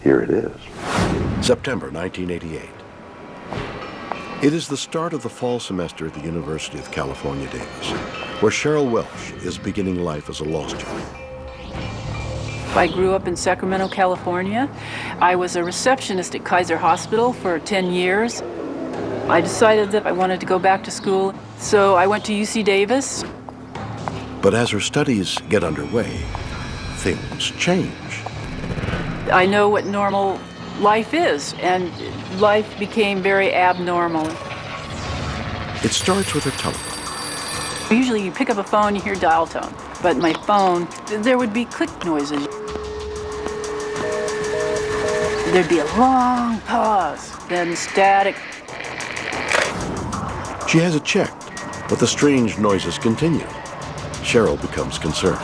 here it is. September 1988. It is the start of the fall semester at the University of California, Davis, where Cheryl Welsh is beginning life as a law student. I grew up in Sacramento, California. I was a receptionist at Kaiser Hospital for 10 years. I decided that I wanted to go back to school, so I went to UC Davis. But as her studies get underway, things change. I know what normal life is, and life became very abnormal. It starts with her telephone. Usually you pick up a phone, you hear dial tone. But my phone, there would be click noises. There'd be a long pause, then static. She has it checked, but the strange noises continue. Cheryl becomes concerned.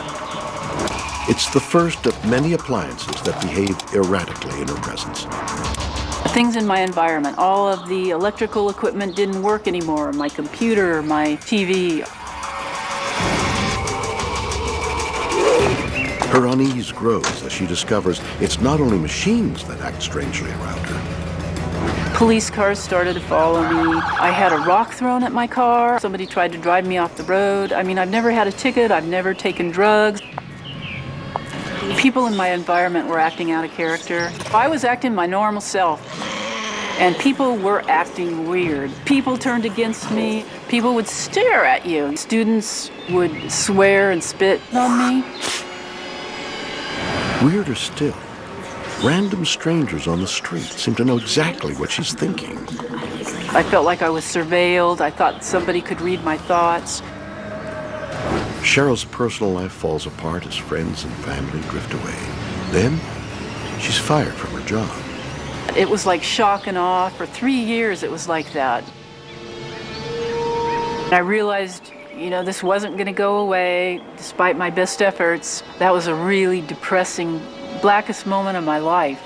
It's the first of many appliances that behave erratically in her presence. Things in my environment, all of the electrical equipment didn't work anymore. My computer, my TV. Her unease grows as she discovers it's not only machines that act strangely around her. Police cars started to follow me. I had a rock thrown at my car. Somebody tried to drive me off the road. I mean, I've never had a ticket. I've never taken drugs. People in my environment were acting out of character. I was acting my normal self, and people were acting weird. People turned against me. People would stare at you. Students would swear and spit on me. Weirder still, random strangers on the street seem to know exactly what she's thinking. I felt like I was surveilled. I thought somebody could read my thoughts. Cheryl's personal life falls apart as friends and family drift away. Then, she's fired from her job. It was like shock and awe. For 3 years, it was like that. And I realized, you know, this wasn't going to go away, despite my best efforts. That was a really depressing, blackest moment of my life.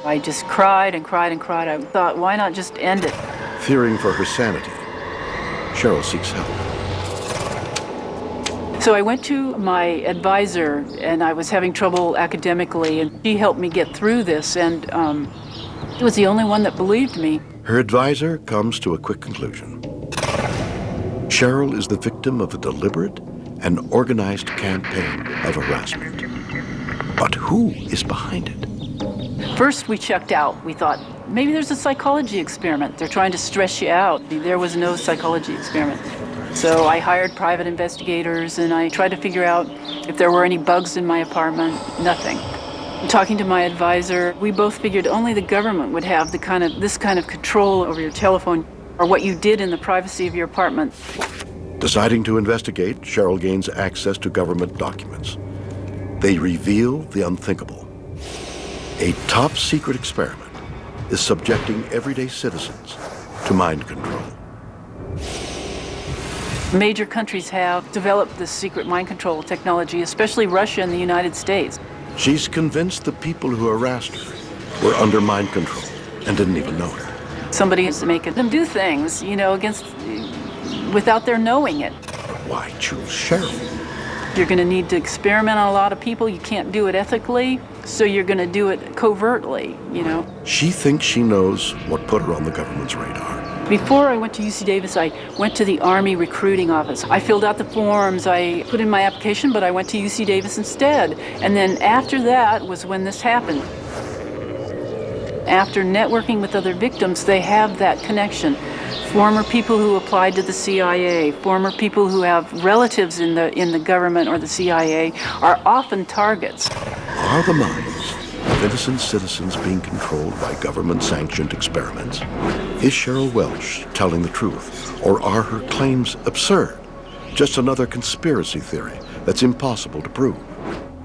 I just cried and cried and cried. I thought, why not just end it? Fearing for her sanity, Cheryl seeks help. So I went to my advisor, and I was having trouble academically, and she helped me get through this, and it was the only one that believed me. Her advisor comes to a quick conclusion. Cheryl is the victim of a deliberate and organized campaign of harassment. But who is behind it? First, we checked out. We thought, maybe there's a psychology experiment. They're trying to stress you out. There was no psychology experiment. So I hired private investigators, and I tried to figure out if there were any bugs in my apartment. Nothing. Talking to my advisor, we both figured only the government would have this kind of control over your telephone or what you did in the privacy of your apartment. Deciding to investigate, Cheryl gains access to government documents. They reveal the unthinkable. A top-secret experiment is subjecting everyday citizens to mind control. Major countries have developed this secret mind control technology, especially Russia and the United States. She's convinced the people who harassed her were under mind control and didn't even know it. Somebody is making them do things, you know, without their knowing it. But why choose Cheryl? You're going to need to experiment on a lot of people. You can't do it ethically, so you're going to do it covertly, you know. She thinks she knows what put her on the government's radar. Before I went to UC Davis, I went to the Army recruiting office. I filled out the forms, I put in my application, but I went to UC Davis instead. And then after that was when this happened. After networking with other victims, they have that connection. Former people who applied to the CIA, former people who have relatives in the government or the CIA are often targets. Are the minds of innocent citizens being controlled by government-sanctioned experiments? Is Cheryl Welsh telling the truth, or are her claims absurd? Just another conspiracy theory that's impossible to prove?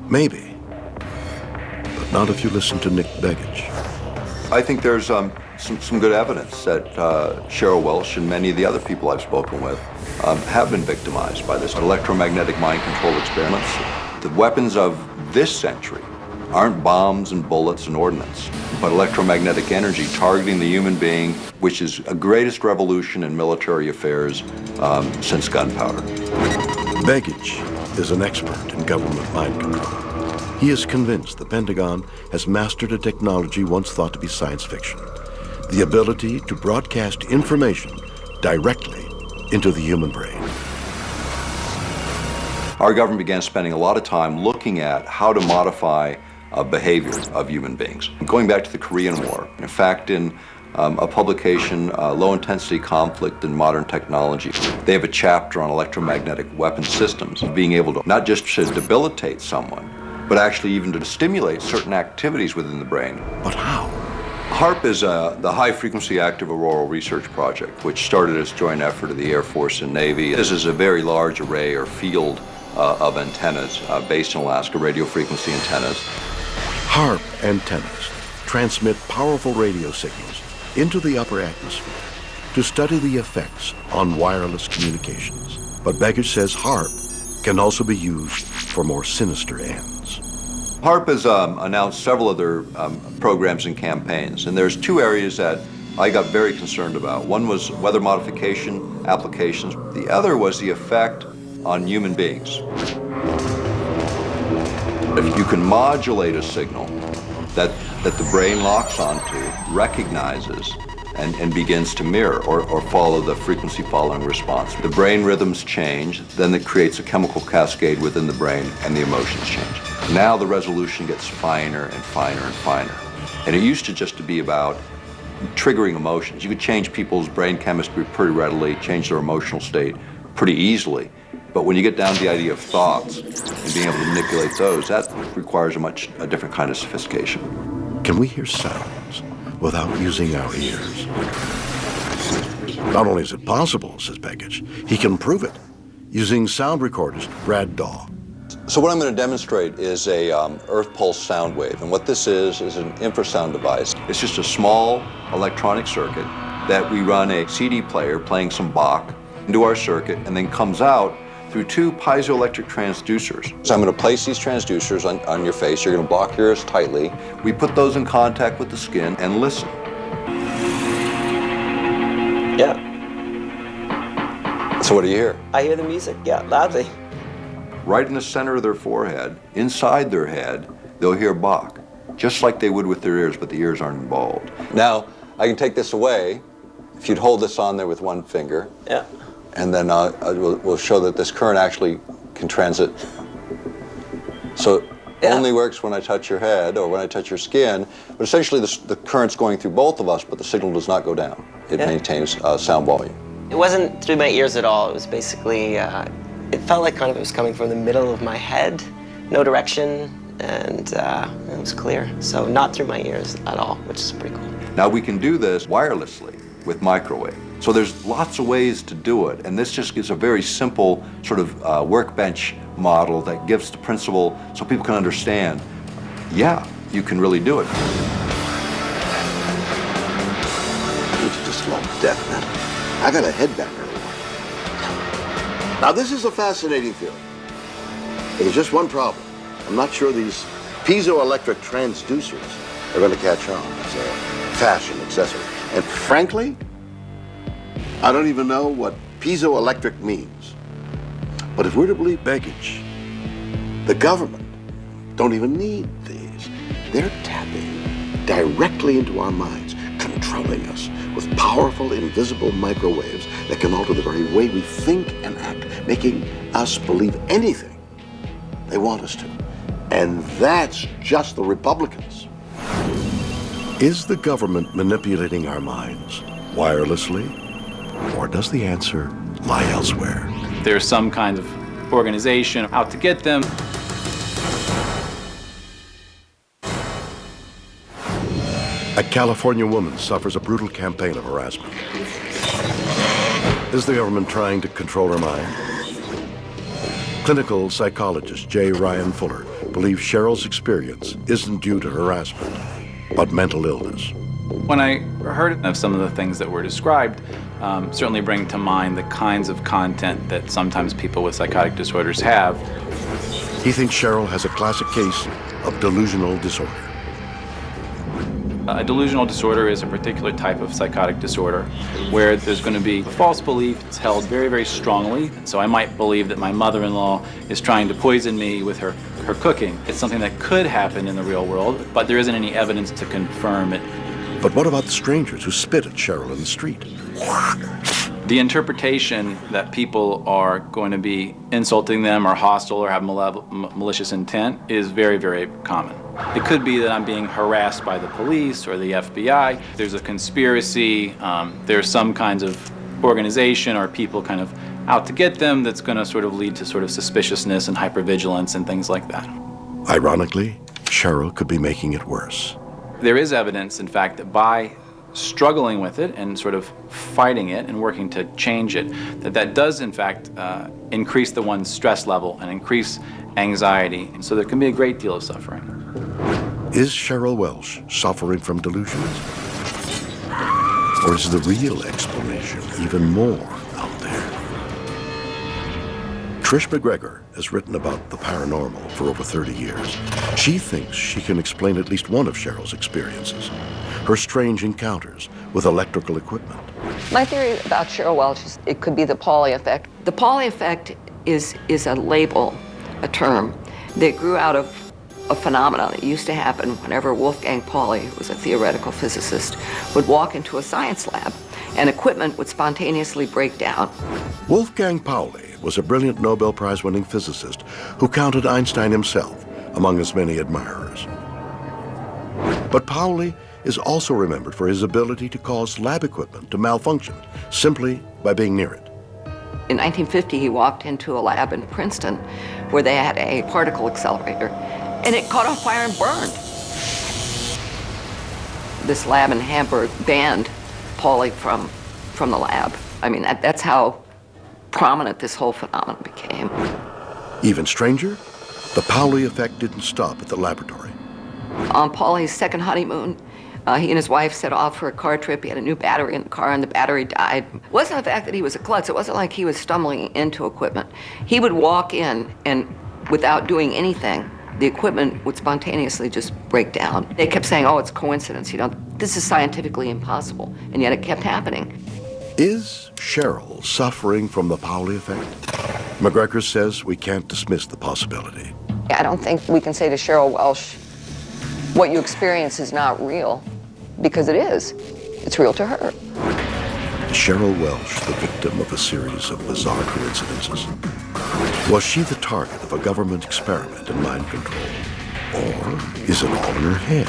Maybe, but not if you listen to Nick Begich. I think there's some good evidence that Cheryl Welsh and many of the other people I've spoken with have been victimized by this electromagnetic mind control experiments. The weapons of this century aren't bombs and bullets and ordnance, but electromagnetic energy targeting the human being, which is the greatest revolution in military affairs since gunpowder. Begich is an expert in government mind control. He is convinced the Pentagon has mastered a technology once thought to be science fiction, the ability to broadcast information directly into the human brain. Our government began spending a lot of time looking at how to modify behavior of human beings. Going back to the Korean War, in fact, in a publication, Low Intensity Conflict in Modern Technology, they have a chapter on electromagnetic weapon systems, being able to not just to debilitate someone, but actually even to stimulate certain activities within the brain. But how? HAARP is the High Frequency Active Auroral Research Project, which started as a joint effort of the Air Force and Navy. This is a very large array or field of antennas based in Alaska, radio frequency antennas. HAARP antennas transmit powerful radio signals into the upper atmosphere to study the effects on wireless communications. But Begich says HAARP can also be used for more sinister ends. HAARP has announced several other programs and campaigns, and there's two areas that I got very concerned about. One was weather modification applications. The other was the effect on human beings. If you can modulate a signal that the brain locks onto, recognizes, and begins to mirror or follow the frequency following response, the brain rhythms change, then it creates a chemical cascade within the brain and the emotions change. Now the resolution gets finer and finer and finer. And it used to just to be about triggering emotions. You could change people's brain chemistry pretty readily, change their emotional state pretty easily. But when you get down to the idea of thoughts and being able to manipulate those, that requires a different kind of sophistication. Can we hear sounds without using our ears? Not only is it possible, says Begich, he can prove it using sound recordist Brad Daw. So what I'm going to demonstrate is a earth pulse sound wave. And what this is an infrasound device. It's just a small electronic circuit that we run a CD player playing some Bach into our circuit and then comes out through two piezoelectric transducers. So I'm going to place these transducers on your face. You're going to block your ears tightly. We put those in contact with the skin and listen. Yeah. So what do you hear? I hear the music, yeah, loudly. Right in the center of their forehead, inside their head, they'll hear Bach, just like they would with their ears, but the ears aren't involved. Now, I can take this away. If you'd hold this on there with one finger. Yeah. And then we'll show that this current actually can transit. So it only works when I touch your head or when I touch your skin, but essentially the current's going through both of us, but the signal does not go down. It maintains sound volume. It wasn't through my ears at all. It was basically, it felt like kind of it was coming from the middle of my head, no direction, and it was clear. So not through my ears at all, which is pretty cool. Now we can do this wirelessly with microwave. So there's lots of ways to do it, and this just gives a very simple sort of workbench model that gives the principle so people can understand, yeah, you can really do it. It's just a little deaf, man. I got a head back early. Now this is a fascinating theory. There's just one problem. I'm not sure these piezoelectric transducers are going to catch on as a fashion accessory. And frankly, I don't even know what piezoelectric means. But if we're to believe Begich, the government don't even need these. They're tapping directly into our minds, controlling us with powerful invisible microwaves that can alter the very way we think and act, making us believe anything they want us to. And that's just the Republicans. Is the government manipulating our minds wirelessly? Or does the answer lie elsewhere? There's some kind of organization out to get them. A California woman suffers a brutal campaign of harassment. Is the government trying to control her mind? Clinical psychologist J. Ryan Fuller believes Cheryl's experience isn't due to harassment, but mental illness. When I heard of some of the things that were described, certainly bring to mind the kinds of content that sometimes people with psychotic disorders have. He thinks Cheryl has a classic case of delusional disorder. A delusional disorder is a particular type of psychotic disorder where there's going to be a false belief that's held very, very strongly. So I might believe that my mother-in-law is trying to poison me with her her cooking. It's something that could happen in the real world, but there isn't any evidence to confirm it. But what about the strangers who spit at Cheryl in the street? The interpretation that people are going to be insulting them or hostile or have malicious intent is very, very common. It could be that I'm being harassed by the police or the FBI. There's a conspiracy. There's some kinds of organization or people kind of out to get them that's going to sort of lead to sort of suspiciousness and hypervigilance and things like that. Ironically, Cheryl could be making it worse. There is evidence, in fact, that by struggling with it and sort of fighting it and working to change it, that does, in fact, increase the one's stress level and increase anxiety. So there can be a great deal of suffering. Is Cheryl Welsh suffering from delusions? Or is the real explanation even more out there? Trish MacGregor has written about the paranormal for over 30 years. She thinks she can explain at least one of Cheryl's experiences, her strange encounters with electrical equipment. My theory about Cheryl Welsh is it could be the Pauli Effect. The Pauli Effect is a label, a term, that grew out of a phenomenon that used to happen whenever Wolfgang Pauli, who was a theoretical physicist, would walk into a science lab and equipment would spontaneously break down. Wolfgang Pauli was a brilliant Nobel Prize-winning physicist who counted Einstein himself among his many admirers. But Pauli is also remembered for his ability to cause lab equipment to malfunction simply by being near it. In 1950, he walked into a lab in Princeton where they had a particle accelerator, and it caught on fire and burned. This lab in Hamburg banned Pauli from the lab. I mean, that's how prominent this whole phenomenon became. Even stranger, the Pauli effect didn't stop at the laboratory. On Pauli's second honeymoon, he and his wife set off for a car trip. He had a new battery in the car, and the battery died. It wasn't the fact that he was a klutz. It wasn't like he was stumbling into equipment. He would walk in, and without doing anything, the equipment would spontaneously just break down. They kept saying, oh, it's coincidence. You know, this is scientifically impossible, and yet it kept happening. Is Cheryl suffering from the Pauli effect? MacGregor says we can't dismiss the possibility. I don't think we can say to Cheryl Welsh, what you experience is not real, because it is. It's real to her. Is Cheryl Welsh the victim of a series of bizarre coincidences? Was she the target of a government experiment in mind control? Or is it all in her head?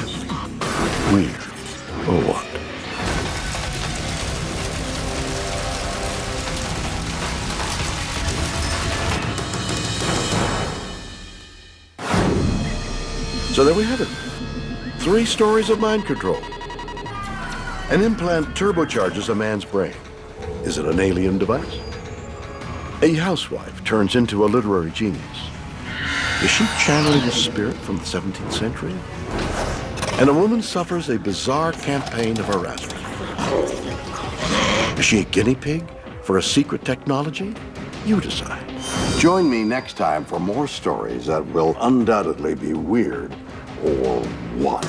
Weird, or what? So there we have it. 3 stories of mind control. An implant turbocharges a man's brain. Is it an alien device? A housewife turns into a literary genius. Is she channeling a spirit from the 17th century? And a woman suffers a bizarre campaign of harassment. Is she a guinea pig for a secret technology? You decide. Join me next time for more stories that will undoubtedly be weird or what?